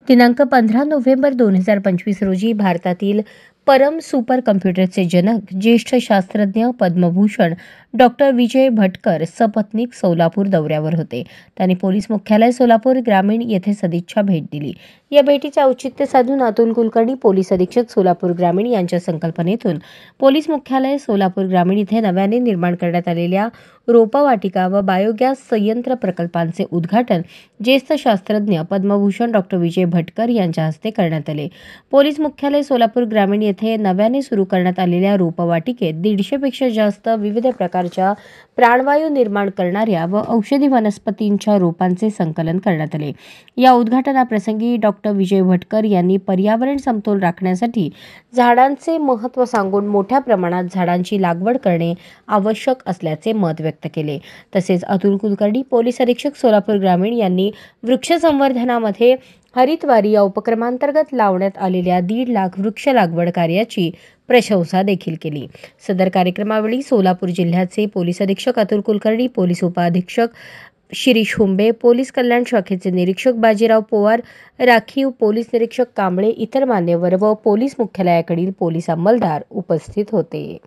दिनांक 15 नोव्हेंबर 2025 रोजी भारतातील परम सुपर कम्प्युटरचे जनक, ज्येष्ठ शास्त्रज्ञ, पद्मभूषण डॉक्टर विजय भटकर सपत्नीक सोलापूर दौऱ्यावर होते. त्यांनी पोलीस मुख्यालय सोलापूर ग्रामीण येथे सदिच्छा भेट दिली. या भेटीचे औचित्य साधून अतुल कुलकर्णी, पोलीस अधीक्षक सोलापूर ग्रामीण यांच्या संकल्पनेतून पोलीस मुख्यालय सोलापूर ग्रामीण येथे नव्याने निर्माण करण्यात आलेल्या रोपवाटिका व बायोगॅस संयंत्र प्रकल्पांचे उद्घाटन ज्येष्ठ शास्त्रज्ञ, पद्मभूषण डॉक्टर विजय भटकर यांच्या हस्ते करण्यात आले. पोलीस मुख्यालय सोलापूर ग्रामीण येथे नव्याने सुरू करण्यात आलेल्या रोपवाटिकेत 150 पेक्षा जास्त विविध प्रकारच्या प्राणवायू निर्माण करणाऱ्या व औषधी वनस्पतींच्या रोपांचे संकलन करण्यात आले. या उद्घाटनाप्रसंगी डॉक्टर विजय भटकर यांनी पर्यावरण समतोल राखण्यासाठी झाडांचे महत्त्व सांगून मोठ्या प्रमाणात झाडांची लागवड करणे आवश्यक असल्याचे मत व्यक्त केले. तसेच अतुल कुलकर्णी, पोलीस अधीक्षक सोलापूर ग्रामीण यांनी वृक्ष संवर्धनामध्ये हरितवारी या उपक्रमांतर्गत लावण्यात आलेल्या 1.5 लाख वृक्ष लागवड कार्याची प्रशंसा देखील केली. सदर कार्यक्रमावेळी सोलापूर जिल्ह्याचे पोलीस अधीक्षक अतुल कुलकर्णी, पोलीस उपअधीक्षक शिरीष हुंबे, पोलीस कल्याण शाखेचे निरीक्षक बाजीराव पोवार, राखीव पोलीस निरीक्षक कांबळे, इतर मान्यवर व पोलीस मुख्यालयाकडील पोलीस अंमलदार उपस्थित होते.